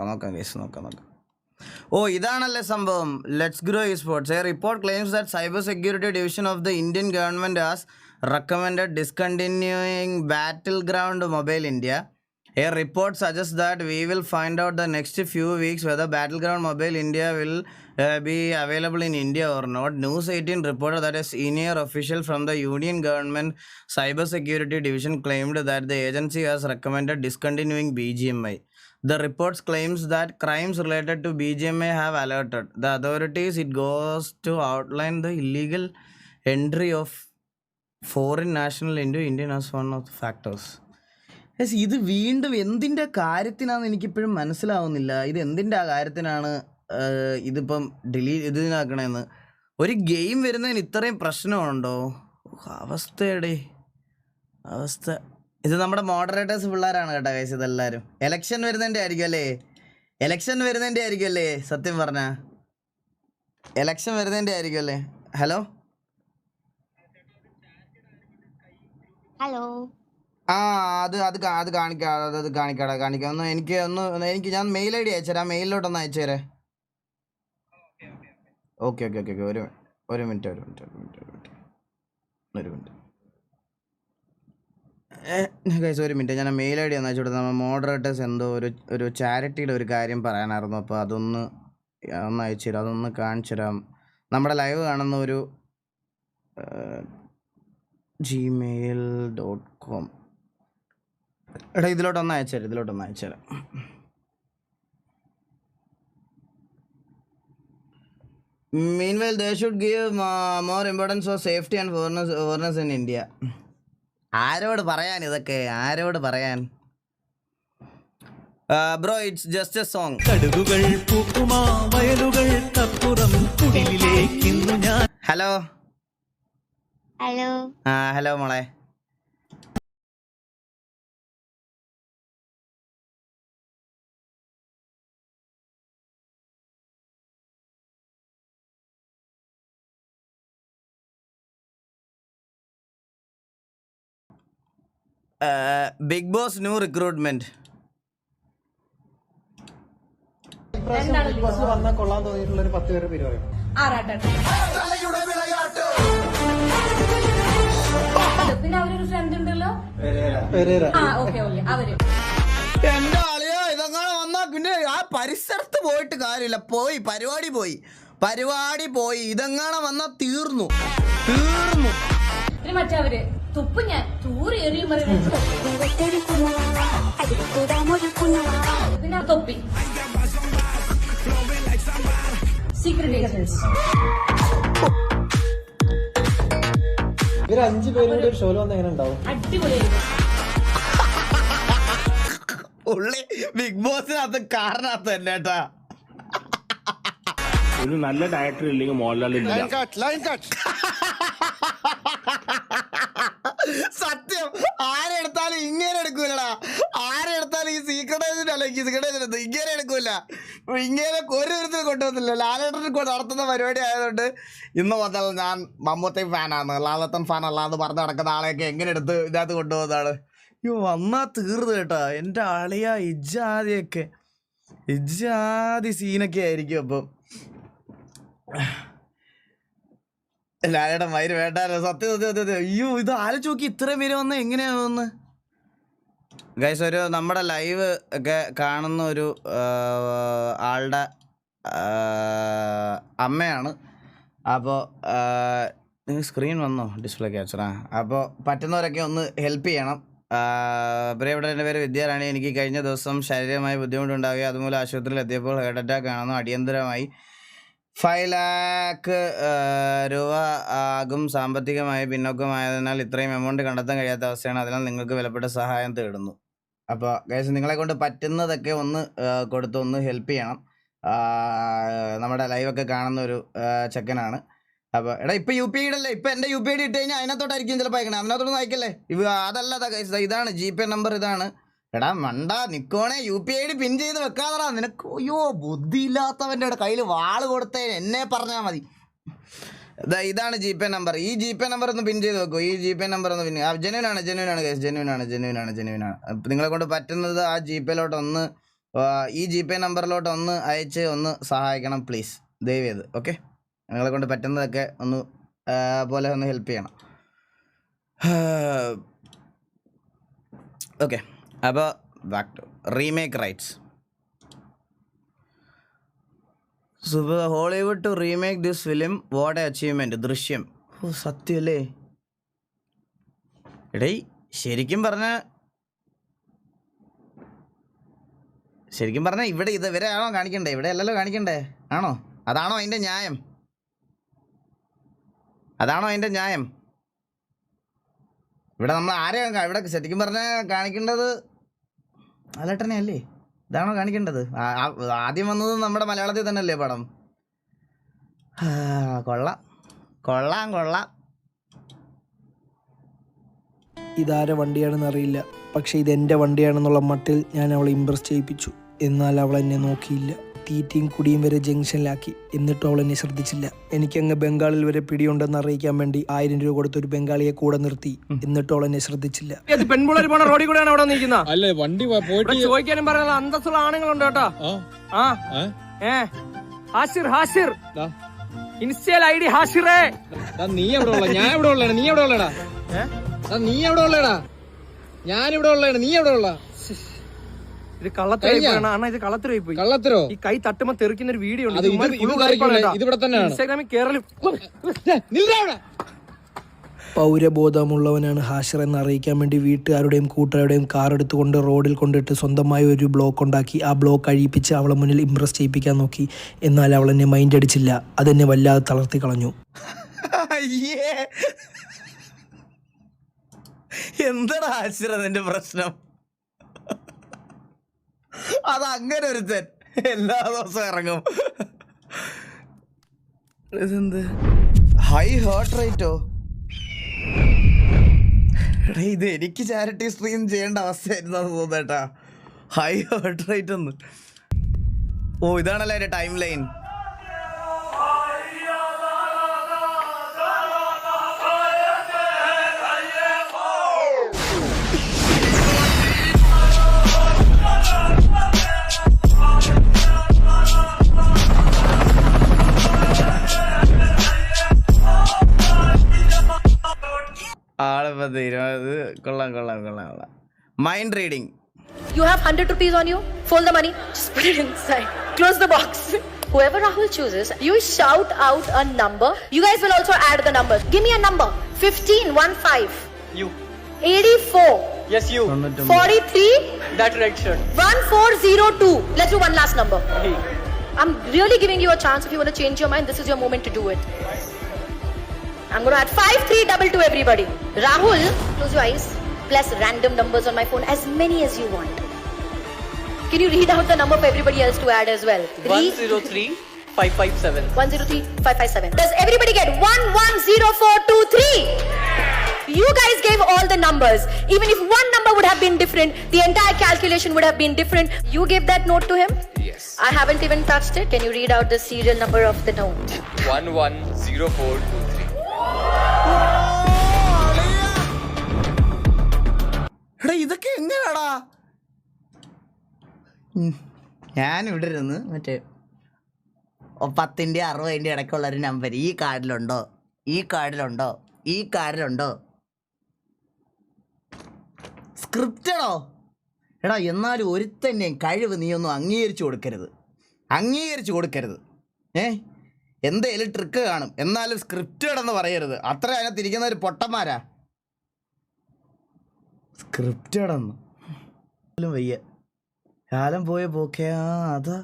നോക്കാം ഗൈസ് നോക്കാം. ഓ ഇതാണല്ലേ സംഭവം. Let's grow esports. A report claims that cyber security division of the Indian government has recommended discontinuing Battleground Mobile India. A report suggests that we will find out the next few weeks whether Battleground Mobile India will be available in India or not. News 18 reported that a senior official from the Union government cyber security division claimed that the agency has recommended discontinuing BGMI. The reports claims that crimes related to BGMI have alerted the authorities. It goes to outline the illegal entry of foreign national into Indian as one of the factors. Yes, ഇത് വീണ്ടും എന്തിൻ്റെ കാര്യത്തിനാണെന്ന് എനിക്കിപ്പോഴും മനസ്സിലാവുന്നില്ല. ഇത് എന്തിൻ്റെ കാര്യത്തിനാണ് ഇതിപ്പം ഇതിനാക്കണേന്ന്. ഒരു ഗെയിം വരുന്നതിന് ഇത്രയും പ്രശ്നമുണ്ടോ? അവസ്ഥ. ഇത് നമ്മുടെ മോഡറേറ്റേഴ്സ് പിള്ളേരാണ് കേട്ടോ ഗൈസ്. ഇതെല്ലാവരും എലക്ഷൻ വരുന്നതിൻ്റെ ആയിരിക്കും അല്ലേ? സത്യം പറഞ്ഞ എലക്ഷൻ വരുന്നതിൻ്റെ ആയിരിക്കും അല്ലേ? ഹലോ അത് കാണിക്കാം. എനിക്ക് ഞാൻ മെയിൽ ID അയച്ചുതരാം. മെയിലിലോട്ടൊന്ന് അയച്ചുതരേ. ഓക്കെ. ഒരു മിനിറ്റ്. ഗൈസ് ഒരു മിനിറ്റ്, ഞാൻ മെയിൽ ID ഒന്ന് അയച്ചു കൊടുത്താൽ. നമ്മൾ മോഡറേറ്റേഴ്സ് എന്തോ ഒരു ചാരിറ്റിയുടെ ഒരു കാര്യം പറയാനായിരുന്നു. അപ്പോൾ ഒന്ന് അയച്ചു തരാം. അതൊന്ന് കാണിച്ചു തരാം. നമ്മുടെ ലൈവ് കാണുന്ന ഒരു gmail.com. എടാ ഇതിലോട്ടൊന്ന് അയച്ചുതരാം. Meanwhile, they should give more importance for safety and awareness in India. ആരോട് പറയാൻ ഇതൊക്കെ? Bro, it's just a song. കടുകുകൾ പൂക്കുമാ വയലുകൾക്കപ്പുറം കുടിലിലേക്കിന്നു ഞാൻ. ഹലോ മോളെ. Bigg Boss new recruitment. കൊള്ളാൻ തോന്നിയിട്ടുള്ള ഒരു 10 പേര് പേര് പറയും. പിന്നെ അവരൊരു ഫ്രണ്ട് ഉണ്ടല്ലോ, എന്റെ ആളിയോ ഇതങ്ങനെ വന്നാ പിന്നെ ആ പരിസരത്ത് പോയിട്ട് കാര്യമില്ല. പരിപാടി പോയി ഇതെങ്ങനെ വന്നാ തീർന്നു. മറ്റവര് തുപ്പ് ഞാൻ തൂറി എറിയും തൊപ്പി സീക്രട്ട് ഏജൻസ്. ഇവര് 5 പേരുടെ ഒരു ഷോയിൽ വന്ന് എങ്ങനെ ഉണ്ടാവും? അടിപൊളിയായിരുന്നു. ഉള്ളി ബിഗ് ബോസിനകത്ത് കാറിനകത്ത് തന്നെ കേട്ടാ. ഒരു നല്ല ഡയറക്ടർ ഇല്ലെങ്കിൽ മോഹൻലാൽ സത്യം. ആരെടുത്താലും ഇങ്ങനെ എടുക്കൂലടാ. ആരെടുത്താലും ഈ സീക്രട്ട് ഏജന്റ് അല്ല ഇങ്ങനെ എടുക്കൂല. ഇങ്ങനെ ഒരു വിധത്തിൽ കൊണ്ടുവന്നില്ല. ലാലേട്ടൻ നടത്തുന്ന പരിപാടി ആയതുകൊണ്ട് ഇന്ന് മുതൽ ഞാൻ മമ്മൂട്ടി ഫാനാണ്, ലാലത്തൻ ഫാൻ അല്ലാന്ന് പറഞ്ഞ് നടക്കുന്ന ആളെയൊക്കെ എങ്ങനെ എടുത്ത് ഇതിനകത്ത് കൊണ്ടുപോകുന്നതാണ്. വന്നാ തീർന്നു കേട്ടാ. എൻ്റെ ആളിയ ഇജാതി സീനൊക്കെ ആയിരിക്കും. അപ്പം ലാലേട്ടൻ വൈര് വേണ്ടാലോ. സത്യം. അയ്യോ ഇത് ആലോചിച്ച് നോക്കി, ഇത്രയും പേര് വന്ന് എങ്ങനെയാ വന്ന്. ഗൈസ് ഒരു നമ്മുടെ ലൈവ് ഒക്കെ കാണുന്ന ഒരു ആളുടെ അമ്മയാണ്. അപ്പോൾ സ്ക്രീൻ വന്നോ? ഡിസ്പ്ലേ ക്യാപ്ചറാ. അപ്പോൾ പറ്റുന്നവരൊക്കെ ഒന്ന് ഹെൽപ്പ് ചെയ്യണം. പ്രിയപ്പെട്ട എൻ്റെ പേര് വിദ്യാറാണി. എനിക്ക് കഴിഞ്ഞ ദിവസം ശാരീരികമായി ബുദ്ധിമുട്ടുണ്ടാവുകയും അതുമൂലം ആശുപത്രിയിൽ എത്തിയപ്പോൾ ഹാർട്ട് അറ്റാക്ക് ആണെന്നും അടിയന്തരമായി 5 ലക്ഷം രൂപ ആകും. സാമ്പത്തികമായി പിന്നോക്കമായതിനാൽ ഇത്രയും എമൗണ്ട് കണ്ടെത്താൻ കഴിയാത്ത അവസ്ഥയാണ്. അതിനാൽ നിങ്ങൾക്ക് വിലപ്പെട്ട സഹായം തേടുന്നു. അപ്പോൾ ഗൈസ് നിങ്ങളെ കൊണ്ട് പറ്റുന്നതൊക്കെ ഒന്ന് ഒന്ന് ഹെൽപ്പ് ചെയ്യണം. നമ്മുടെ ലൈവൊക്കെ കാണുന്ന ഒരു ചെക്കനാണ്. അപ്പോൾ എടാ ഇപ്പം UPI അല്ലേ? ഇപ്പം എൻ്റെ UPI ഇട്ട് കഴിഞ്ഞാൽ അതിനകത്തോട്ടായിരിക്കും ചിലപ്പോൾ അയക്കണേ. അതിനകത്തോട്ട് അയക്കല്ലേ? അതല്ല ഗൈസ്, ഇതാണ് GPay നമ്പർ. ഇതാണ്. എടാ മണ്ട നിക്കോണേ, UPI പിൻ ചെയ്ത് വെക്കാതടാ. നിനക്ക് അയ്യോ ബുദ്ധിയില്ലാത്തവൻ്റെ കയ്യിൽ വാള് കൊടുത്തേ എന്നെ പറഞ്ഞാൽ മതി. ഇതാണ് GPay നമ്പർ. ഈ GPay നമ്പർ ഒന്ന് പിൻ ചെയ്ത് വെക്കൂ. ഈ GPay നമ്പർ ഒന്ന് പിൻ. ജെന്യൂനാണ് ഗൈസ്, ജെന്യൂനാണ്. നിങ്ങളെ കൊണ്ട് പറ്റുന്നത് ആ GPayയിലോട്ട് ഒന്ന് ഈ ജി പേ നമ്പറിലോട്ട് ഒന്ന് അയച്ച് ഒന്ന് സഹായിക്കണം പ്ലീസ്, ദയവ് ചെയ്ത്. ഓക്കെ, നിങ്ങളെ കൊണ്ട് പറ്റുന്നതൊക്കെ ഒന്ന് പോലെ ഒന്ന് ഹെൽപ്പ് ചെയ്യണം. ഓക്കെ, അപ്പോൾ back to remake rights. Hollywood to remake this film, what a achievement. Drishyam. ഓ സത്യമല്ലേ എടേ, ശരിക്കും പറഞ്ഞാൽ ഇവിടെ ഇവരെ ആണോ കാണിക്കണ്ടേ? ഇവിടെ അല്ലല്ലോ കാണിക്കണ്ടേ, ആണോ? അതാണോ അതിൻ്റെ ന്യായം? ഇവിടെ നമ്മൾ ആരെയാണ് ഇവിടെ ശരിക്കും പറഞ്ഞാൽ കാണിക്കേണ്ടത്? ലാലേട്ടനെ അല്ലേ? ഇതാണോ കാണിക്കേണ്ടത്? ആദ്യം വന്നത് നമ്മുടെ മലയാളത്തിൽ തന്നെ അല്ലേ പടം? കൊള്ളാം. ഇതാരെ വണ്ടിയാണെന്ന് അറിയില്ല, പക്ഷേ ഇതെൻ്റെ വണ്ടിയാണെന്നുള്ള മട്ടിൽ ഞാൻ അവളെ ഇമ്പ്രസ് ചെയ്യിപ്പിച്ചു. എന്നാൽ അവൾ എന്നെ നോക്കിയില്ല. തീറ്റയും കുടിയും വരെ ജംഗ്ഷനിലാക്കി. എന്നിട്ടും അവൾ എന്നെ ശ്രദ്ധിച്ചില്ല. എനിക്കങ്ങ് ബംഗാളിൽ വരെ പിടിയുണ്ടെന്ന് അറിയിക്കാൻ വേണ്ടി 1000 രൂപ കൊടുത്ത് ഒരു ബംഗാളിയെ കൂടെ നിർത്തി. എന്നിട്ടും അവൾ എന്നെ ശ്രദ്ധിച്ചില്ല. പെൺപിള്ളേർ പോണ റോഡിൽ കൂടെയാണ് അവിടെ നിൽക്കുന്നത്. അല്ലേ വണ്ടി പോയിട്ട് ചോദിക്കാനും പറയാനുള്ള അന്തസ്സുള്ള ആണുങ്ങളുണ്ട് കേട്ടോ. ഹാഷിർ ഇൻസ്റ്റയിൽ ID ഹാഷിറേ. നീ എവിടെ ഉള്ള? ഞാൻ എവിടെ ഉള്ളതാണ്? നീ എവിടെ ഉള്ളടാ? നീ എവിടെ ഉള്ളടാ? ഞാൻ ഇവിടെ ഉള്ളതാണ്. നീ എവിടെ ഉള്ള? ഇത് കള്ളത്തരമാണ്. ഇത് കള്ളത്തരമായി പോയി. കള്ളത്തരോ? ഈ കൈ തട്ടുമ്പോ തെറിക്കുന്ന ഒരു വീഡിയോ ഉണ്ട്. ഇതിവിടെ തന്നെയാണ് ഇൻസ്റ്റാഗ്രാമിൽ കേരളം. പൗരബോധമുള്ളവനാണ് ഹാഷിർ എന്ന് അറിയിക്കാൻ വേണ്ടി വീട്ടുകാരുടെയും കൂട്ടുകാരുടെയും കാർ എടുത്തുകൊണ്ട് റോഡിൽ കൊണ്ടിട്ട് സ്വന്തമായി ഒരു ബ്ലോക്ക് ഉണ്ടാക്കി ആ ബ്ലോക്ക് കഴിപ്പിച്ച് അവളെ മുന്നിൽ ഇംപ്രസ് ചെയ്യിപ്പിക്കാൻ നോക്കി. എന്നാൽ അവൾ എന്നെ മൈൻഡ് അടിച്ചില്ല. അതെന്നെ വല്ലാതെ തളർത്തി കളഞ്ഞു. എന്താടാ ഹാഷിർ അതിന്റെ പ്രശ്നം? അതങ്ങനെ ഒരുത്തൻ എല്ലാ ദിവസവും ഇറങ്ങും. ഇതെന്ത് ഹൈ ഹാർട്ട് റേറ്റോ? എടാ, ഇത് എനിക്ക് ചാരിറ്റി സ്ട്രീം ചെയ്യേണ്ട അവസ്ഥയായിരുന്നു തോന്നേട്ടാ. ഹൈ ഹാർട്ട് റേറ്റ് ഒന്ന്. ഓ ഇതാണല്ലേ എൻ്റെ ടൈം ലൈൻ. ആളിപ്പോ തീരുമാനത് കൊള്ളാം. Mind reading. You have 100 rupees on you? Fold the money. Just put it inside. Close the box. Whoever Rahul chooses, you shout out a number. You guys will also add the numbers. Give me a number. 15. You. 84. Yes, you. 43. That red shirt. 1402. Let's do one last number. I'm really giving you a chance. If you want to change your mind, this is your moment to do it. I'm going to add 5322 everybody. Rahul, close your eyes. Press random numbers on my phone, as many as you want. Can you read out the number for everybody else to add as well? 103-557. 103-557. Does everybody get 110423? You guys gave all the numbers. Even if one number would have been different, the entire calculation would have been different. You gave that note to him? Yes. I haven't even touched it. Can you read out the serial number of the note? 110423. എടാ ഇതൊക്കെ എങ്ങനെയാടാ? ഞാനിവിടെ ഇരുന്ന് മറ്റേ 10ൻ്റെ 60ൻ്റെ ഇടയ്ക്കുള്ള ഒരു number ഈ കാർഡിലുണ്ടോ സ്ക്രിപ്റ്റഡോ? എടാ എന്നാലും ഒരുത്തന്നെയും കഴിവ് നീ ഒന്നും അംഗീകരിച്ചു കൊടുക്കരുത്. എന്തേലും ട്രിക്ക് കാണും, എന്നാലും സ്ക്രിപ്റ്റഡ് എന്ന് പറയരുത്. അത്ര അതിനകത്തിരിക്കുന്ന ഒരു പൊട്ടന്മാരാ. സ്ക്രിപ്റ്റഡെന്ന് വയ്യ. കാലം പോയ പോക്കേ. അതാ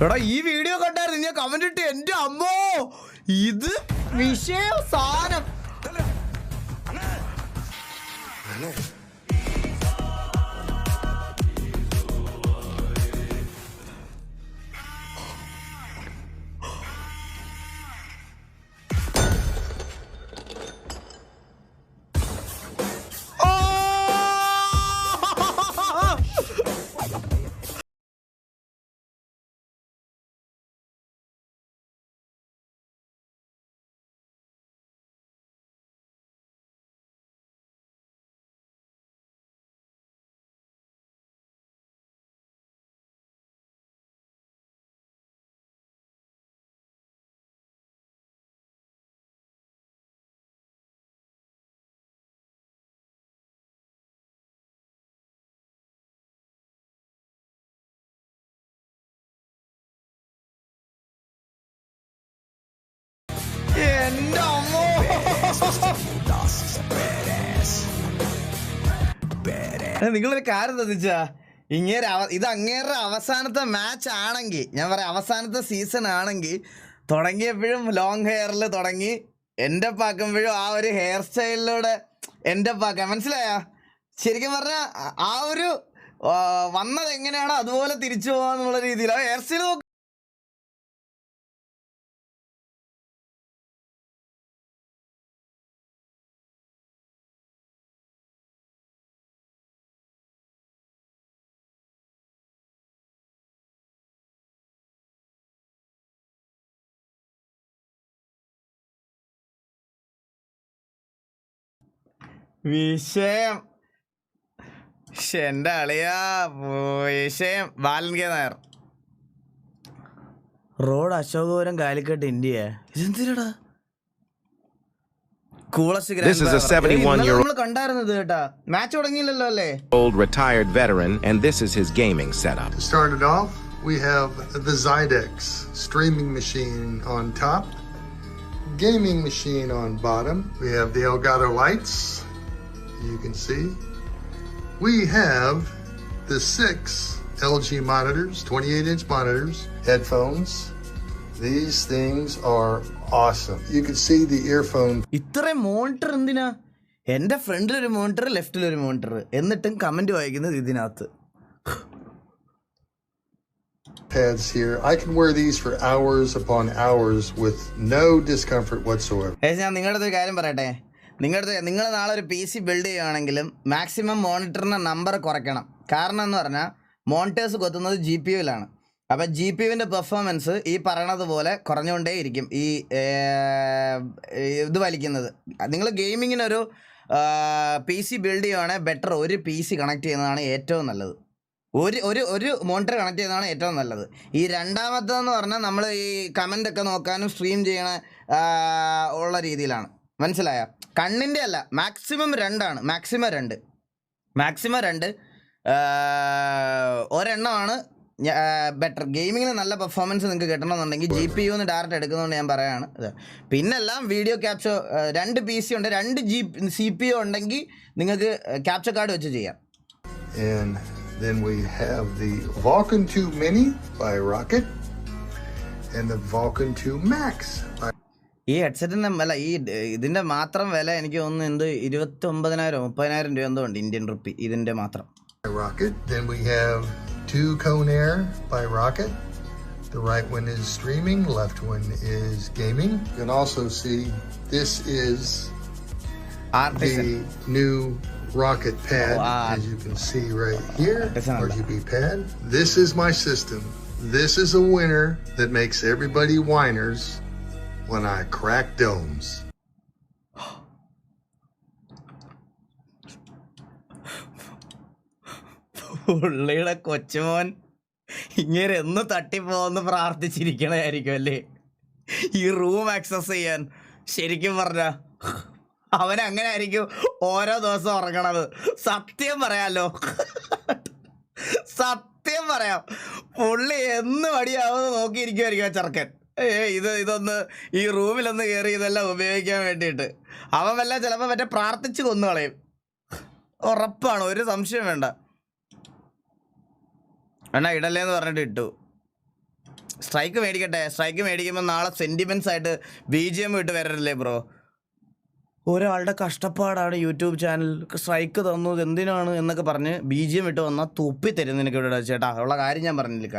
എടാ ഈ വീഡിയോ കണ്ടായിരുന്നു ഞാൻ കമന്റ് ഇട്ട്. എൻ്റെ അമ്മോ, ഇത് വിഷയം സാധനം. നിങ്ങളൊരു കാര്യം ശ്രദ്ധിച്ചാ, ഇത് അങ്ങേരുടെ അവസാനത്തെ മാച്ച് ആണെങ്കിൽ, ഞാൻ പറയാം അവസാനത്തെ സീസൺ ആണെങ്കിൽ, തുടങ്ങിയപ്പോഴും ലോങ് ഹെയറിൽ തുടങ്ങി എൻ്റെ പാക്കുമ്പോഴും ആ ഒരു ഹെയർ സ്റ്റൈലിലൂടെ എൻ്റെ പാക്ക, മനസ്സിലായ? ശരിക്കും പറഞ്ഞാൽ ആ ഒരു വന്നത് എങ്ങനെയാണോ അതുപോലെ തിരിച്ചു പോകാന്നുള്ള രീതിയിൽ ആ ഹെയർ സ്റ്റൈൽ നോക്ക്. വിഷയം എൻ്റെ അളിയാ, വിഷയം Balan K Nair. Road Ashokapuram Calicut India. ഇതെന്തിനാടാ നമ്മൾ കണ്ടായിരുന്നത് കേട്ടാ, മാച്ച് തുടങ്ങിയില്ലല്ലോ അല്ലേ? Old retired veteran, and this is his gaming setup. To start it off, we have the Zydex streaming machine on top, gaming machine on bottom. We have the Elgato lights, you can see. We have the 6 LG monitors, 28-inch monitors, headphones. These things are awesome. You can see the earphone. ഇത്രയും monitor എന്തിനാ? എൻ്റെ ഫ്രണ്ടിലൊരു monitor, ലെഫ്റ്റിലൊരു monitor, എന്നിട്ടും comment വായിക്കുന്നത് ഇതിനകത്ത്. Pads here. I can wear these for hours upon hours with no discomfort whatsoever. ഞാൻ നിങ്ങളുടെ ഒരു കാര്യം പറയട്ടെ, നിങ്ങൾ നാളെ ഒരു PC ബിൽഡ് ചെയ്യുകയാണെങ്കിലും മാക്സിമം മോണിറ്ററിൻ്റെ നമ്പർ കുറയ്ക്കണം. കാരണം എന്ന് പറഞ്ഞാൽ മോണിറ്റേഴ്സ് കൊത്തുന്നത് GPUവിലാണ്. അപ്പോൾ GPUവിൻ്റെ പെർഫോമൻസ് ഈ പറയണത് പോലെ കുറഞ്ഞുകൊണ്ടേ ഇരിക്കും ഈ ഇത് വലിക്കുന്നത്. നിങ്ങൾ ഗെയിമിങ്ങിനൊരു PC ബിൽഡ് ചെയ്യുകയാണെങ്കിൽ ബെറ്റർ ഒരു PC കണക്ട് ചെയ്യുന്നതാണ് ഏറ്റവും നല്ലത്. ഒരു മോണിറ്റർ കണക്ട് ചെയ്യുന്നതാണ് ഏറ്റവും നല്ലത്. ഈ രണ്ടാമത്തേന്ന് പറഞ്ഞാൽ നമ്മൾ ഈ കമൻ്റൊക്കെ നോക്കാനും സ്ട്രീം ചെയ്യണ ഉള്ള രീതിയിലാണ്, മനസ്സിലായ? കണ്ണിൻ്റെ അല്ല, മാക്സിമം 2 ആണ്. Maximum 2 ഒരെണ്ണമാണ് better. ഗെയിമിങ്ങിന് നല്ല പെർഫോമൻസ് നിങ്ങൾക്ക് കിട്ടണമെന്നുണ്ടെങ്കിൽ GPUന്ന് ഡയറക്റ്റ് എടുക്കുന്നതുകൊണ്ട് ഞാൻ പറയുകയാണ്. പിന്നെല്ലാം വീഡിയോ ക്യാപ്ചർ 2 PC ഉണ്ട്, 2 CPU ഉണ്ടെങ്കിൽ നിങ്ങൾക്ക് ക്യാപ്ചർ കാർഡ് വെച്ച് ചെയ്യാം. And then we have the Vulcan 2 Mini by Rocket and the Vulcan 2 Max by ഈ ഹെഡ്സെറ്റിൻ്റെ വില, ഇതിൻ്റെ മാത്രം വില എനിക്ക് തോന്നുന്നു 29,000-30,000 രൂപ എന്തോ ഉണ്ട് ഇന്ത്യൻ റുപ്പി ഇതിൻ്റെ മാത്രം. Rocket. Then we have 2 Conair by Rocket. The right one is streaming, left one is gaming. You can also see this is Artisan. the new Rocket pad, as you can see right here, RGB pad. This is my system. This is a winner that makes everybody whiners when I crack domes. പുള്ളിയുടെ കൊച്ചുമോൻ ഇങ്ങനെ എന്ന് തട്ടിപ്പോന്ന് പ്രാർത്ഥിച്ചിരിക്കണായിരിക്കും അല്ലേ ഈ room access ചെയ്യാൻ. ശരിക്കും പറഞ്ഞ അവനങ്ങനെ ആയിരിക്കും ഓരോ ദിവസം ഉറങ്ങണത്. സത്യം പറയാലോ, സത്യം പറയാം, പുള്ളി എന്ന് മടിയാവുമെന്ന് നോക്കിയിരിക്കുമായിരിക്കും ആ ചെറുക്കൻ. ഇതൊന്ന് ഈ റൂമിലൊന്ന് കയറി ഇതെല്ലാം ഉപയോഗിക്കാൻ വേണ്ടിയിട്ട് അവൻ വല്ല ചിലപ്പോൾ മറ്റേ പ്രാർത്ഥിച്ച് കൊന്നു കളയും, ഉറപ്പാണ്, ഒരു സംശയം വേണ്ട. എന്നാ ഇടല്ലേന്ന് പറഞ്ഞിട്ട് ഇട്ടു. സ്ട്രൈക്ക് മേടിക്കട്ടെ. സ്ട്രൈക്ക് മേടിക്കുമ്പോൾ നാളെ സെൻറ്റിമെൻറ്റ്സ് ആയിട്ട് BGM ഇട്ട് വരല്ലേ ബ്രോ? ഒരാളുടെ കഷ്ടപ്പാടാണ് യൂട്യൂബ് ചാനൽ. സ്ട്രൈക്ക് തന്നു എന്തിനാണ് എന്നൊക്കെ പറഞ്ഞ് BGM ഇട്ട് വന്നാൽ തുപ്പി തരും നിനക്ക് ഇവിടെ ചേട്ടാ. ഉള്ള കാര്യം ഞാൻ പറഞ്ഞില്ല.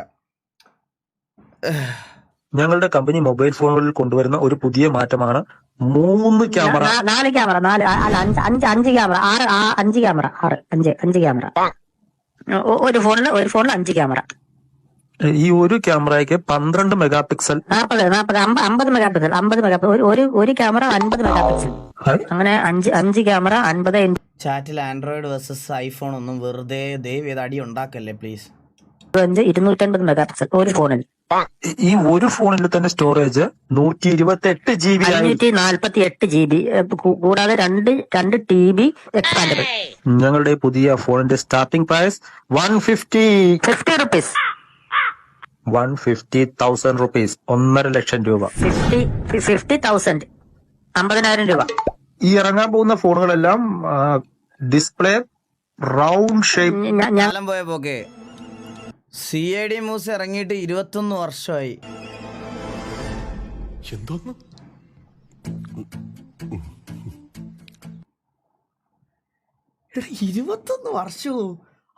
ഞങ്ങളുടെ കമ്പനി മൊബൈൽ ഫോണുകളിൽ കൊണ്ടുവരുന്ന ഒരു പുതിയ മാറ്റമാണ് 3 ക്യാമറ, 4 ക്യാമറ, 4 അല്ല 5 ക്യാമറ, 5 ക്യാമറ, 5 ക്യാമറ. ഒരു ഫോണിൽ 5 ക്യാമറ. ഈ ഒരു ക്യാമറയ്ക്ക് 12 മെഗാ പിക്സൽ, 50 മെഗാ പിക്സൽ, ഒരു ക്യാമറ 50 മെഗാ പിക്സൽ, അങ്ങനെ 5 ക്യാമറ 50. ചാറ്റിൽ ആൻഡ്രോയിഡ് വേഴ്സസ് ഐഫോൺ ഒന്നും വെറുതെ ദയവ് ചെയ്ത് അടി ഉണ്ടാക്കല്ലേ പ്ലീസ്. 250 മെഗാ പിക്സൽ ഒരു ഫോണിൽ. ഈ ഒരു ഫോണിൽ തന്നെ സ്റ്റോറേജ് 128 GB, 548 GB, കൂടാതെ 2 TB എക്സ്പാൻഡബിൾ. ഞങ്ങളുടെ പുതിയ ഫോണിന്റെ സ്റ്റാർട്ടിംഗ് പ്രൈസ് 150 റുപ്പീസ്, 150,000 റുപ്പീസ്, 1.5 ലക്ഷം രൂപ. 50,000, 50,000 രൂപ. ഈ ഇറങ്ങാൻ പോകുന്ന ഫോണുകളെല്ലാം ഡിസ്പ്ലേ റൗണ്ട് ഷേപ്പ്. കാലം പോയ പോക്കെ. CID മൂസ ഇറങ്ങിയിട്ട് 21 വർഷമായി. എന്തോന്ന്? 21 വർഷമോ?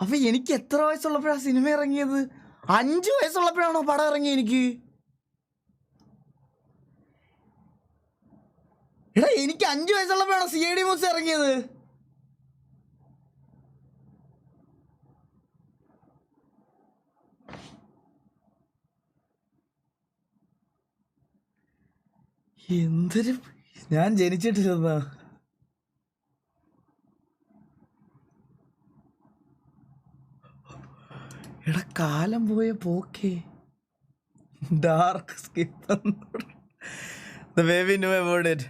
അപ്പൊ എനിക്ക് എത്ര വയസ്സുള്ളപ്പോഴാ സിനിമ ഇറങ്ങിയത്? 5 വയസ്സുള്ളപ്പോഴാണോ പടം ഇറങ്ങിയത് എനിക്ക്? എടാ എനിക്ക് 5 വയസ്സുള്ളപ്പോഴാണോ CID മൂസ ഇറങ്ങിയത്? എന്തൊരു, ഞാൻ ജനിച്ചിട്ടില്ലെന്നാ. എടാ കാലം പോയ പോക്കേ. Dark skip. The baby knew about it.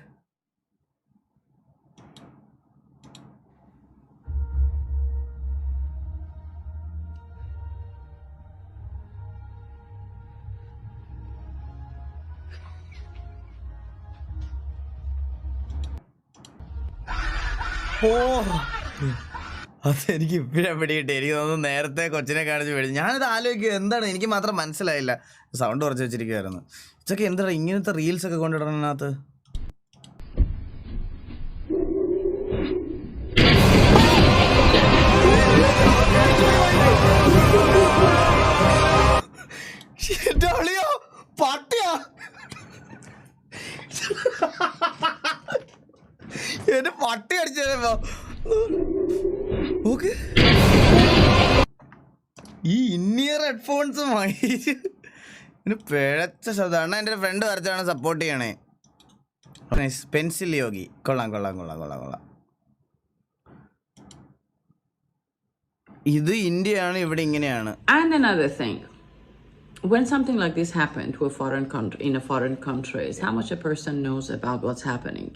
അതെനിക്ക് ഇപ്പഴാ പിടികിട്ടി. എനിക്ക് തോന്നുന്നു നേരത്തെ കൊച്ചിനെ കാണിച്ച് പേടി. ഞാനിത് ആലോചിക്കുക എന്താണ്, എനിക്ക് മാത്രം മനസ്സിലായില്ല. സൗണ്ട് കുറച്ച് വെച്ചിരിക്കുവായിരുന്നു. ഇതൊക്കെ എന്താണ് ഇങ്ങനത്തെ റീൽസ് ഒക്കെ കൊണ്ടിടണതിനകത്ത്? പട്ടിയാ എന്നെ പട്ടി അടിച്ചോ. ഈ ഇന്നിയർ ഹെഡ്ഫോൺസ് പിഴച്ച ശബ്ദമാണ്. എൻ്റെ ഫ്രണ്ട് വരച്ചാണ് സപ്പോർട്ട് ചെയ്യണേ. പെൻസിൽ യോഗി. കൊള്ളാം കൊള്ളാം കൊള്ളാം കൊള്ളാം കൊള്ളാം. ഇത് ഇന്ത്യയാണ്, ഇവിടെ ഇങ്ങനെയാണ്. And another thing, when something like this happened to a foreign country, in a foreign country, is how much a person knows about what's happening.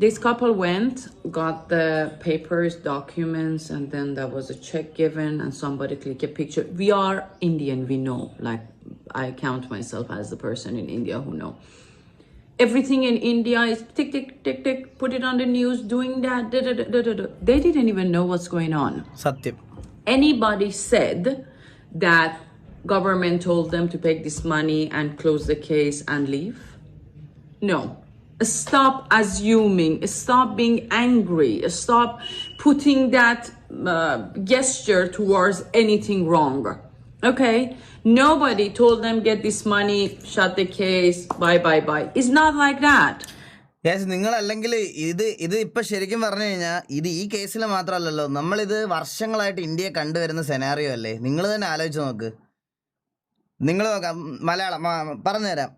This couple went, got the papers, documents, and then there was a check given and somebody click a picture. We are Indian, we know. Like, I count myself as the person in India who know. Everything in India is tick, tick, tick, tick, put it on the news, doing that, da, da, da, da, da, da. They didn't even know what's going on. Satyam. Anybody said that government told them to take this money and close the case and leave? No. Stop assuming, stop being angry, stop putting that gesture towards anything wrong. Okay? Nobody told them get this money, shut the case, bye, bye, bye. It's not like that. Yes, നിങ്ങളല്ലെങ്കിൽ ഇത് ഇപ്പം ശരിക്കും പറഞ്ഞു കഴിഞ്ഞാൽ ഇത് ഈ കേസിൽ മാത്രമല്ലല്ലോ, നമ്മളിത് വർഷങ്ങളായിട്ട് ഇന്ത്യയെ കണ്ടുവരുന്ന സെനാറിയോ അല്ലേ? നിങ്ങൾ തന്നെ ആലോചിച്ച് നോക്ക്. നിങ്ങൾ നോക്കാം, മലയാളം പറഞ്ഞുതരാം.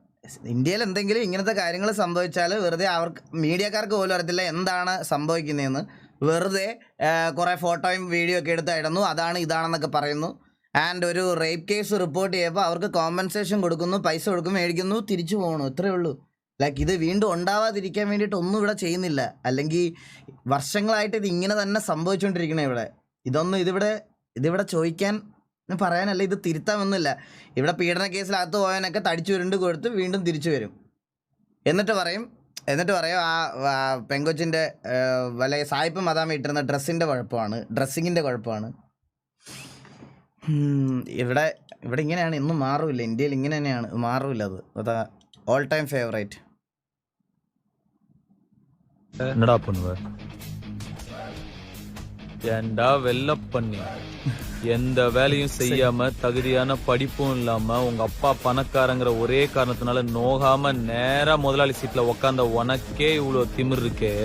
ഇന്ത്യയിൽ എന്തെങ്കിലും ഇങ്ങനത്തെ കാര്യങ്ങൾ സംഭവിച്ചാൽ വെറുതെ അവർക്ക് മീഡിയക്കാർക്ക് പോലും അറിയത്തില്ല എന്താണ് സംഭവിക്കുന്നതെന്ന്. വെറുതെ കുറേ ഫോട്ടോയും വീഡിയോ ഒക്കെ എടുത്ത് ഇടുന്നു, അതാണ് ഇതാണെന്നൊക്കെ പറയുന്നു. ആൻഡ് ഒരു റേപ്പ് കേസ് റിപ്പോർട്ട് ചെയ്യുമ്പോൾ അവർക്ക് കോമ്പൻസേഷൻ കൊടുക്കുന്നു, പൈസ കൊടുക്കും, മേടിക്കുന്നു, തിരിച്ചു പോകണു. ഇത്രയേ ഉള്ളൂ. ലൈക്ക് ഇത് വീണ്ടും ഉണ്ടാവാതിരിക്കാൻ വേണ്ടിയിട്ട് ഒന്നും ഇവിടെ ചെയ്യുന്നില്ല. അല്ലെങ്കിൽ വർഷങ്ങളായിട്ട് ഇത് ഇങ്ങനെ തന്നെ സംഭവിച്ചുകൊണ്ടിരിക്കണേ ഇവിടെ. ഇതിവിടെ ചോദിക്കാൻ പറയാനല്ല, ഇത് തിരുത്താമൊന്നുമില്ല. ഇവിടെ പീഡന കേസിലകത്ത് പോയവനൊക്കെ തടിച്ചുരുണ്ട് കൊടുത്ത് വീണ്ടും തിരിച്ചു വരും. എന്നിട്ട് പറയും ആ പെങ്കൊച്ചിൻ്റെ വല്ല സായിപ്പ് മതാമ ഇട്ടിരുന്ന ഡ്രസ്സിങ്ങിൻ്റെ കുഴപ്പമാണ്. ഇവിടെ ഇങ്ങനെയാണ്, ഇന്നും മാറില്ല. ഇന്ത്യയിൽ ഇങ്ങനെ തന്നെയാണ്, മാറില്ല. അതാ ഓൾ ടൈം ഫേവറേറ്റ്. என்னடா பண்ணுவ? ஏண்டா வெள்ள பண்ணி எந்த வேலையும் செய்யாம தகுதியான படிப்பும் இல்லாம உங்க அப்பா பணக்காரங்கிற ஒரே காரணத்தினால நோகாம நேரா முதலாளி சீட்ல உக்காந்த உனக்கே இவ்வளவு திமிர் இருக்கே.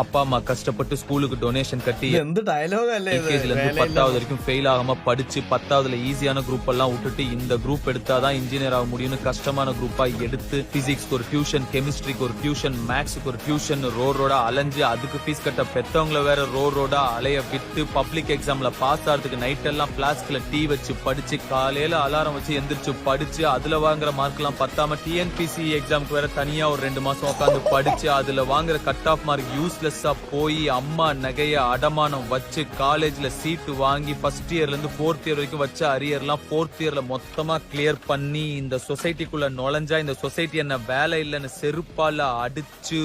அப்பா அம்மா கஷ்டப்பட்டு ஸ்கூலுக்கு டொனேஷன் கட்டி எல்கேஜில இருந்து 10வது வரைக்கும் ஃபெயில் ஆகாம படிச்சு 10வதுல ஈஸியான குரூப் எல்லாம் விட்டுட்டு இந்த குரூப் எடுத்தாதான் இன்ஜினியர் ஆக முடியும்னு கஷ்டமான குரூப்பா எடுத்து பிசிக்ஸ்க்கு ஒரு டியூஷன், கெமிஸ்ட்ரிக்கு ஒரு டியூஷன், மேக்ஸுக்கு ஒரு டியூஷன், ரோடா அலைஞ்சு அதுக்கு ஃபீஸ் கட்ட பெத்தவங்கள வேற ரோடா அலைய விட்டு பப்ளிக் எக்ஸாம்ல பாஸ் ஆகிறதுக்கு நைட் எல்லாம் பிளாஸ்க்ல டீ வச்சு படிச்சு காலையில அலாரம் வச்சு எந்திரிச்சு படிச்சு அதுல வாங்குற மார்க் எல்லாம் பத்தாம TNPC எக்ஸாமுக்கு வேற தனியா ஒரு 2 மாசம் உட்காந்து படிச்சு அதுல வாங்குற கட் ஆஃப் மார்க் யூஸ் யூஸ்லெஸ்ஸா போய் அம்மா நகைய அடமானம் வச்சு காலேஜ்ல சீட்டு வாங்கி ஃபர்ஸ்ட் இயர்ல இருந்து 4th இயர் வரைக்கும் வச்ச அரியர்லாம் 4th இயர்ல மொத்தமா கிளியர் பண்ணி இந்த சொசைட்டிக்குள்ள நுழைஞ்சா இந்த சொசைட்டி என்ன வேலை இல்லைன்னு செருப்பால அடிச்சு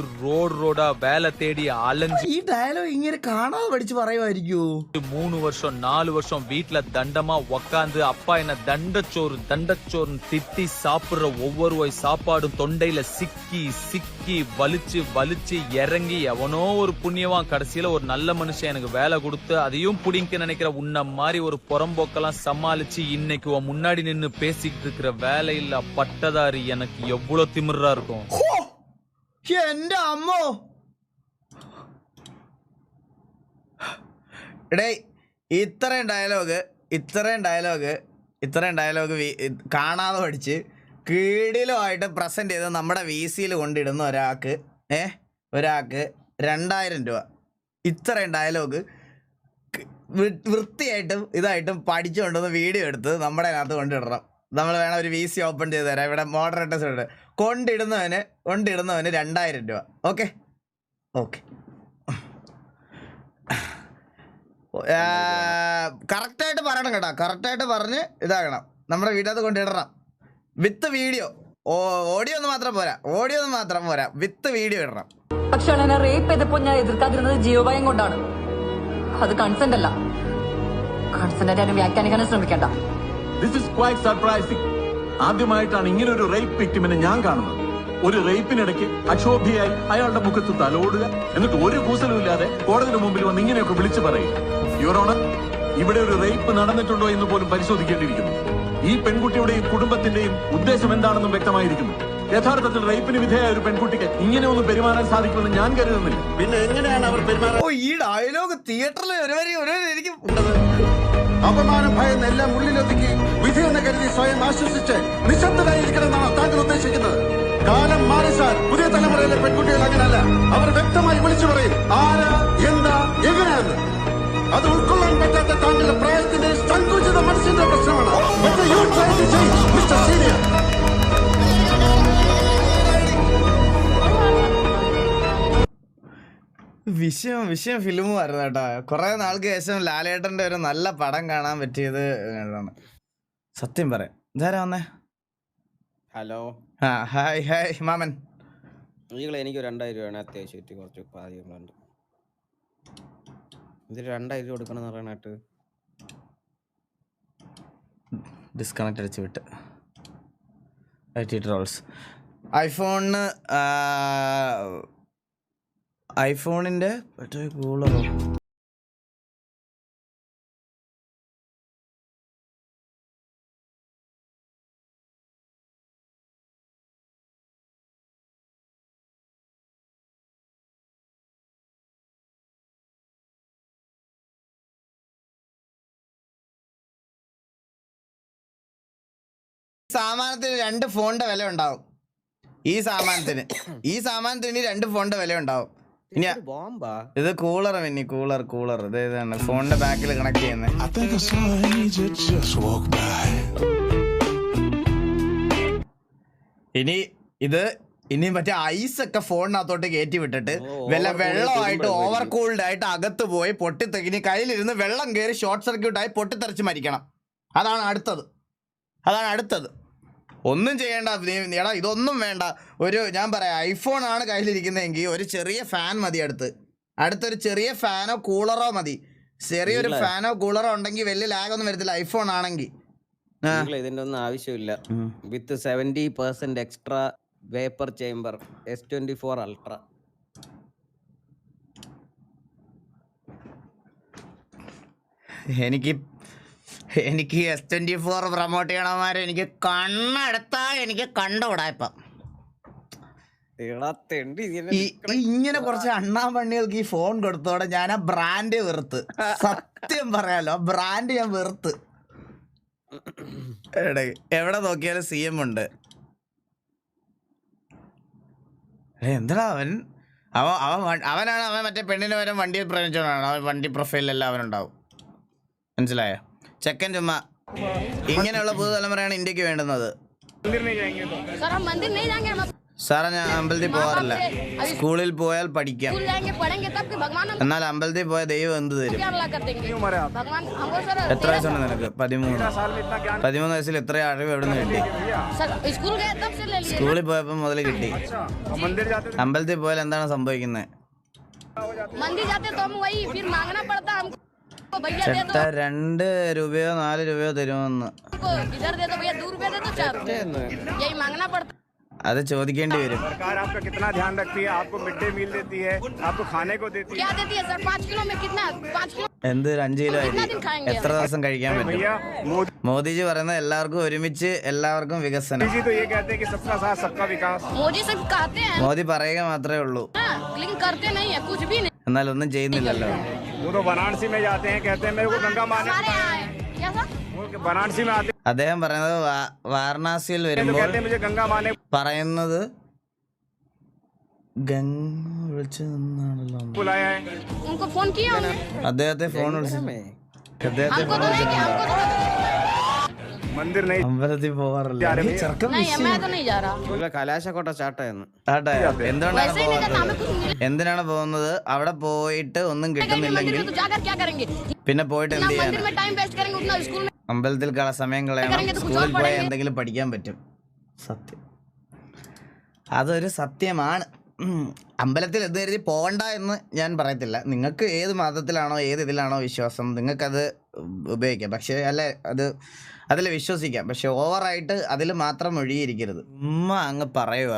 ரோடா வேலை தேடி அலைஞ்சு ഈ ഡയലോഗ് ഇങ്ങനെ കാണാതെ പഠിച്ച് പറയുമായിരിക്കോ? 3 வருஷம் 4 வருஷம் வீட்டுல தண்டமா உக்காந்து அப்பா என்ன தண்டச்சோறு திட்டி சாப்பிடுற ஒவ்வொரு வாய் சாப்பாடும் தொண்டையில சிக்கி வலிச்சு இறங்கி எவனோ ஒரு புண்ணியவான் கடைசியில ஒரு நல்ல மனுஷன் எனக்கு வேலை கொடுத்து அதையும் புடிங்க நினைக்கிற உன்ன மாதிரி ஒரு புறம்போக்கெல்லாம் சமாளிச்சு இன்னைக்கு உன் முன்னாடி நின்னு பேசிக்கிட்டு இருக்கிற வேலையில்லா பட்டதாரி எனக்கு எவ்வளவு திமிரா இருக்கும். എന്റെ അമ്മോ എടേ ഇത്രയും ഡയലോഗ് കാണാതെ പഠിച്ച് കീടിലുമായിട്ട് പ്രസന്റ് ചെയ്ത് നമ്മുടെ VCയിൽ കൊണ്ടിടുന്ന ഒരാൾക്ക് 2000 രൂപ. ഇത്രയും ഡയലോഗ് വൃത്തിയായിട്ടും ഇതായിട്ടും പഠിച്ചുകൊണ്ടുവന്ന് വീഡിയോ എടുത്ത് നമ്മുടെ അതിനകത്ത് കൊണ്ടിടണം. നമ്മൾ വേണം ഒരു VC ഓപ്പൺ ചെയ്ത് തരാം. ഇവിടെ മോഡറേറ്റേഴ്സ് ഉണ്ട്. കൊണ്ടിടുന്നവന് 2000 രൂപ. ഓക്കെ കറക്റ്റായിട്ട് പറയണം കേട്ടോ. കറക്റ്റായിട്ട് പറഞ്ഞ് ഇതാകണം. നമ്മുടെ വീട്ടിനകത്ത് കൊണ്ടിടണം വിത്ത് വീഡിയോ. ഓഡിയോ ഒന്നും മാത്രം പോരാ വിത്ത് വീഡിയോ ഇടണം. പക്ഷെ എന്നെ റേപ്പ് ചെയ്തപ്പോ ഞാൻ എതിർക്കാതിരുന്നത് ജീവഭയം കൊണ്ടാണ്. അത് കൺസെന്റ് അല്ല. Consent വ്യാഖ്യാനിക്കാനും ശ്രമിക്കണ്ട. This is quite surprising. ആദ്യമായിട്ടാണ് ഇങ്ങനെ ഒരു റേപ്പ് വിക്ടിമിനെ ഞാൻ കാണുന്നത്. ഒരു റേപ്പിനിടയ്ക്ക് അക്ഷോഭ്യയായി അയാളുടെ മുഖത്ത് തലോടുക, എന്നിട്ട് ഒരു കൂസലും ഇല്ലാതെ കോടതിയുടെ മുമ്പിൽ വന്ന് ഇങ്ങനെയൊക്കെ വിളിച്ചു പറയും. യുവർ ഓണർ, ഇവിടെ ഒരു റേപ്പ് നടന്നിട്ടുണ്ടോ എന്ന് പോലും പരിശോധിക്കേണ്ടിയിരിക്കുന്നു. ഈ പെൺകുട്ടിയുടെയും കുടുംബത്തിന്റെയും ഉദ്ദേശം എന്താണെന്നും വ്യക്തമായിരിക്കുന്നു. യഥാർത്ഥത്തിൽ റേപ്പിന് വിധേയ ഒരു പെൺകുട്ടിക്ക് ഇങ്ങനെ ഒന്നും പെരുമാറാൻ സാധിക്കുമെന്ന് ഞാൻ കരുതുന്നില്ല. പിന്നെ എങ്ങനെയാണ് അവർ പെരുമാറുന്നത്? ഈ ഡയലോഗ് തിയേറ്ററിൽ എനിക്ക് അപമാനം ഭയന്ന് എല്ലാം ഉള്ളിലൊതുക്കി വിധിയെന്ന് കരുതി സ്വയം ആശ്വസിച്ച് നിശബ്ദരായിരിക്കണമെന്നാണ് താങ്കൾ ഉദ്ദേശിക്കുന്നത്. കാലം മാറി സാർ. പുതിയ തലമുറയിലെ പെൺകുട്ടികൾ അങ്ങനല്ല. അവർ വ്യക്തമായി വിളിച്ചു പറയും ആരാ, എന്താ, എങ്ങനെയാന്ന്. അത് ഉൾക്കൊള്ളാൻ പറ്റാത്ത താങ്കളുടെ പ്രായത്തിന്റെ സങ്കുചിത മനസ്സിന്റെ പ്രശ്നമാണ്. വിഷയം ഫിലിമായിരുന്നു കേട്ടോ. കുറെ നാൾക്ക് ശേഷം ലാലേട്ടന്റെ ഒരു നല്ല പടം കാണാൻ പറ്റിയത് സത്യം പറയാം. ഇതാരാ വന്നേ? ഹലോ. ഹായ് മാമൻ. എനിക്ക് 2000 രൂപയാണ് അത്യാവശ്യമായിട്ട്. കുറച്ച് കാര്യങ്ങളുണ്ട്. ഇതിൽ 2000 രൂപ കൊടുക്കണം എന്ന് പറയാനായിട്ട് ഡിസ്കണക്ട് അടിച്ച് വിട്ട് ട്രോൾസ്. ഐഫോണിൻ്റെ കൂളറോ സാമാനത്തിന് 2 ഫോണിന്റെ വില ഉണ്ടാവും. ഈ സാമാനത്തിന് 2 ഫോണിന്റെ വില ഉണ്ടാവും. ഇനി ഇത് കൂളർ ഇത് ഇതാണ് ഫോണിന്റെ ബാക്കിൽ കണക്ട് ചെയ്യുന്നത്. ഇനി മറ്റേ ഐസ് ഒക്കെ ഫോണിനകത്തോട്ട് കയറ്റി വിട്ടിട്ട് വെള്ളമായിട്ട് ഓവർ കൂൾഡ് ആയിട്ട് അകത്ത് പോയി പൊട്ടിത്തെക്കിനി കയ്യിലിരുന്ന് വെള്ളം കയറി ഷോർട്ട് സർക്യൂട്ടായി പൊട്ടിത്തെറിച്ച് മരിക്കണം. അതാണ് അടുത്തത്. ഒന്നും ചെയ്യേണ്ട എടാ, ഇതൊന്നും വേണ്ട. ഞാൻ പറയാം, ഐഫോൺ ആണ് കയ്യിലിരിക്കുന്നതെങ്കിൽ ഒരു ചെറിയ ഫാൻ മതി. അടുത്തൊരു ചെറിയ ഫാനോ കൂളറോ മതി. ചെറിയൊരു ഫാനോ കൂളറോ ഉണ്ടെങ്കിൽ വലിയ ലാഗ് ഒന്നും വരത്തില്ല ഐഫോൺ ആണെങ്കിൽ. ഇതിന്റെ ഒന്നും ആവശ്യമില്ല. വിത്ത് 70% extra vapour chamber S24 Ultra. എനിക്ക് S24 പ്രൊമോട്ട് ചെയ്യണമാരെ എനിക്ക് കണ്ണെടുത്താ എനിക്ക് കണ്ടുകൂടാ. ഇപ്പം ഇങ്ങനെ കുറച്ച് അണ്ണാമ്പണ്ണികൾക്ക് ഈ ഫോൺ കൊടുത്തോടെ ഞാൻ ആ ബ്രാൻഡ് വെറുത്ത്. സത്യം പറയാലോ, ബ്രാൻഡ് ഞാൻ വെറുത്ത്. എവിടെ നോക്കിയാലും CM ഉണ്ട്. എന്താ അവനാണ് മറ്റേ പെണ്ണിന് വരെ വണ്ടി പ്രേമിച്ചോണ്ടാണ്. അവൻ വണ്ടി പ്രൊഫൈലിലെല്ലാം അവനുണ്ടാവും. മനസ്സിലായോ? ചെക്കൻ ചുമ്മാ. ഇങ്ങനെയുള്ള പുതുതലമുറയാണ് ഇന്ത്യക്ക് വേണ്ടുന്നത്. സാറേ ഞാൻ അമ്പലത്തിൽ പോകാറില്ല. സ്കൂളിൽ പോയാൽ പഠിക്കാം, स्कूल जाएंगे पढ़ेंगे तब कि भगवान हमको എന്നാൽ അമ്പലത്തിൽ പോയ ദൈവം എന്ത് തരും? क्या अल्लाह कर देंगे भगवान हमको सर എത്ര വയസ്സുണ്ട് നിനക്ക്? 13 വയസ്സിൽ ഇത്ര അറിവ് എവിടെ നിന്ന് കിട്ടി? सर स्कूल गए तब से ले लिए സ്കൂളിൽ പോയപ്പോൾ മുതൽ കിട്ടി. അമ്പലത്തിൽ പോയാൽ എന്താണ് സംഭവിക്കുന്നത്? मंदिर जाते तो हम वही फिर मांगना पड़ता हमको भैया दे दो ചേട്ടാ 2 രൂപയോ 4 രൂപയോ തരുമെന്ന്. हमको इधर दे दो भैया 2 रुपए दे दो 4 रुपए यही मांगना पड़ता അത് ചോദിക്കേണ്ടി വരും. सरकार आपका कितना ध्यान रखती है, आपको मिड डे मील देती है, आपको खाने को देती है। क्या देती है सर 5 किलो में कितना 5 किलो എന്ത് 5 കിലോ അരി എത്ര ദിവസം കഴിക്കാൻ പറ്റും? भैया मोदी മോദിജി പറയുന്നത് എല്ലാവർക്കും ഒരുമിച്ച് എല്ലാവർക്കും വികസനം. जी तो ये कहते हैं कि सबका साथ सबका विकास। मोदी सिर्फ कहते हैं മോദി പറയുക മാത്രമേ ഉള്ളൂ, लेकिन करते नहीं है कुछ भी नहीं എന്നാൽ ഒന്നും ചെയ്യുന്നില്ലല്ലോ. वो तो वाराणसी में जाते हैं, कहते हैं मेरे को गंगा माने। हमारे यहाँ है क्या सर वो वाराणसी में आते അദ്ദേഹം പറയുന്നത് വാരണാസിയിൽ हैं तो വരുമ്പോൾ कहते हैं मुझे गंगा माने। പറയുന്നത് ഗംഗ വിളിച്ചു നിന്നാണല്ലോ. बुलाया है उनको फोन किया हमने അദ്ദേഹത്തെ ഫോൺ വിളിച്ചു. അദ്ദേഹത്തെ हमको तो नहीं किया हमको तो मंदिर नहीं അമ്പലത്തിൽ പോകാറില്ല. ഈ ചെറുക്കൻ नहीं मैं तो नहीं जा रहा കലാശക്കോട്ട സ്റ്റാർട്ടായിരുന്നു. ആട്ടെ, എന്തുകൊണ്ടാണ് वैसे ही नहीं जाता हमें कुछ मिला എന്തിനാണ് പോകുന്നത്? അവിടെ പോയിട്ട് ഒന്നും मंदिर കിട്ടുന്നില്ലെങ്കിൽ में तो जाकर क्या करेंगे പിന്നെ പോയിട്ട് जितना എന്ത് मंदिर ചെയ്യാനാ? में टाइम वेस्ट करेंगे उतना स्कूल में അമ്പലത്തിൽ സമയം കളയണം, കറങ്ങി ഇത് സ്കൂളിൽ പോയാൽ പഠിക്കാൻ എന്തെങ്കിലും പഠിക്കാൻ പറ്റും. സത്യം, അതൊരു സത്യമാണ്. അമ്പലത്തിൽ എന്ത് കരുതി പോകണ്ട എന്ന് ഞാൻ പറയത്തില്ല. നിങ്ങൾക്ക് ഏത് മതത്തിലാണോ ഏത് ഇതിലാണോ വിശ്വാസം നിങ്ങൾക്കത് ഉപയോഗിക്കാം, പക്ഷേ അല്ലെ അതിൽ വിശ്വസിക്കാം, പക്ഷെ ഓവറായിട്ട് അതിൽ മാത്രം ഒഴുകിയിരിക്കരുത്. അങ്ങ് പറയുക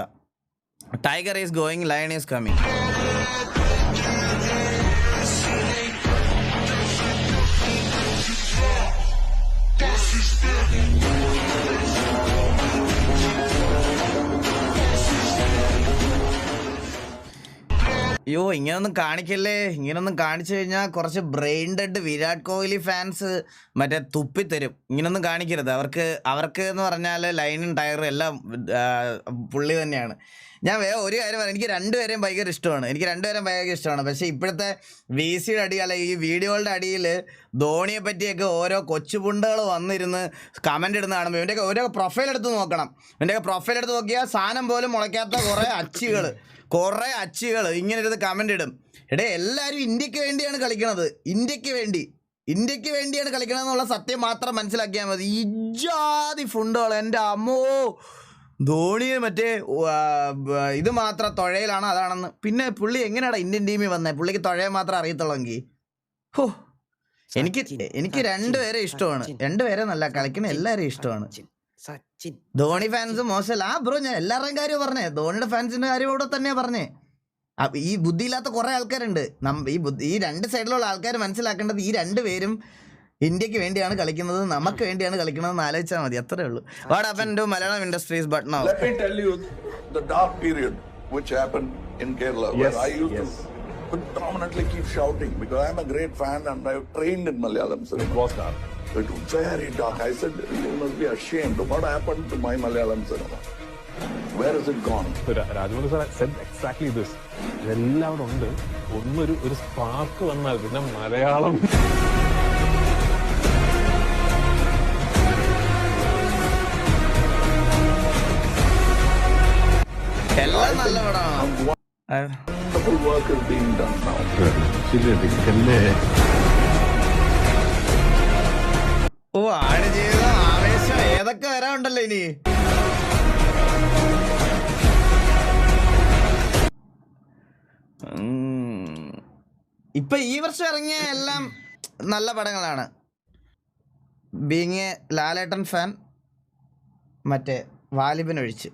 tiger is going, lion is coming. അയ്യോ ഇങ്ങനൊന്നും കാണിക്കല്ലേ. ഇങ്ങനൊന്നും കാണിച്ചു കഴിഞ്ഞാൽ കുറച്ച് brain dead Virat Kohli fans മറ്റേ തുപ്പിത്തരും. ഇങ്ങനൊന്നും കാണിക്കരുത്. അവർക്ക് എന്ന് പറഞ്ഞാൽ ലൈനും ടയറും എല്ലാം പുള്ളി തന്നെയാണ്. ഞാൻ ഒരു കാര്യം പറയാം, എനിക്ക് രണ്ടുപേരെയും ഭയങ്കര ഇഷ്ടമാണ്. പക്ഷേ ഇപ്പോഴത്തെ VCയുടെ അടി അല്ല ഈ വീഡിയോകളുടെ അടിയിൽ ധോണിയെ പറ്റിയൊക്കെ ഓരോ കൊച്ചുപുണ്ടകൾ വന്നിരുന്ന് കമൻ്റ് ഇടുന്ന കാണുമ്പോൾ ഇവൻ്റെയൊക്കെ ഓരോ പ്രൊഫൈൽ എടുത്ത് നോക്കണം. ഇവൻ്റെയൊക്കെ പ്രൊഫൈൽ എടുത്ത് നോക്കിയാൽ സാധനം പോലും മുളയ്ക്കാത്ത കുറേ അച്ചികൾ ഇങ്ങനെ ഇരുന്ന് കമൻ്റ് ഇടും. എല്ലാവരും ഇന്ത്യക്ക് വേണ്ടിയാണ് കളിക്കണത്, ഇന്ത്യക്ക് വേണ്ടിയാണ് കളിക്കണമെന്നുള്ള സത്യം മാത്രം മനസ്സിലാക്കിയാൽ മതി. ഇജാതി ഫുണ്ടുകൾ എൻ്റെ അമ്മോ. ധോണിയെ മറ്റേ ഇത് മാത്രം തുഴയിലാണ് അതാണെന്ന്. പിന്നെ പുള്ളി എങ്ങനെയാണ് ഇന്ത്യൻ ടീമിൽ വന്നത്? പുള്ളിക്ക് തുഴയെ മാത്രം അറിയത്തുള്ളെങ്കിൽ ഹോ. എനിക്ക് രണ്ടുപേരെ ഇഷ്ടമാണ്. രണ്ടുപേരെ നല്ല കളിക്കുന്ന എല്ലാവരെയും ഇഷ്ടമാണ്. ധോണി ഫാൻസ് മോശമല്ല. ബ്രോ ഞാൻ എല്ലാവരുടെയും കാര്യം പറഞ്ഞേ, ധോണിയുടെ ഫാൻസിന്റെ കാര്യം ഇവിടെ തന്നെ പറഞ്ഞേ. ഈ ബുദ്ധിയില്ലാത്ത കുറെ ആൾക്കാരുണ്ട്. ഈ രണ്ട് സൈഡിലുള്ള ആൾക്കാർ മനസ്സിലാക്കേണ്ടത് ഈ രണ്ടുപേരും ഇന്ത്യക്ക് വേണ്ടിയാണ് കളിക്കുന്നത്, നമുക്ക് വേണ്ടിയാണ് കളിക്കുന്നത് ആലോചിച്ചാൽ മതി. അത്രേ ഉള്ളൂ. What happened to Malayalam industries but now? Let me tell you the dark period which happened in Kerala, where I used to predominantly keep shouting because I'm a great fan and I've trained in Malayalam cinema. It was dark. It was very dark. I said, you must be ashamed. What happened to my Malayalam cinema? Where is it gone? Rajamouli sir said exactly this. ഇതെല്ലാം ഉണ്ട്. ഒരു spark വന്നാൽ പിന്നെ മലയാളം എല്ലാം നല്ല പടമാണ്. Wonderful work is being done now. ഓ ആടുജീവിതം, ആവേശം ഏതൊക്കെ വരാനുണ്ടല്ലോ ഇനി. ഇപ്പൊ ഈ വർഷം ഇറങ്ങിയ എല്ലാം നല്ല പടങ്ങളാണ്. ബീങ് എ ലാലേട്ടൻ ഫാൻ, മറ്റേ വാലിബനൊഴിച്ച്.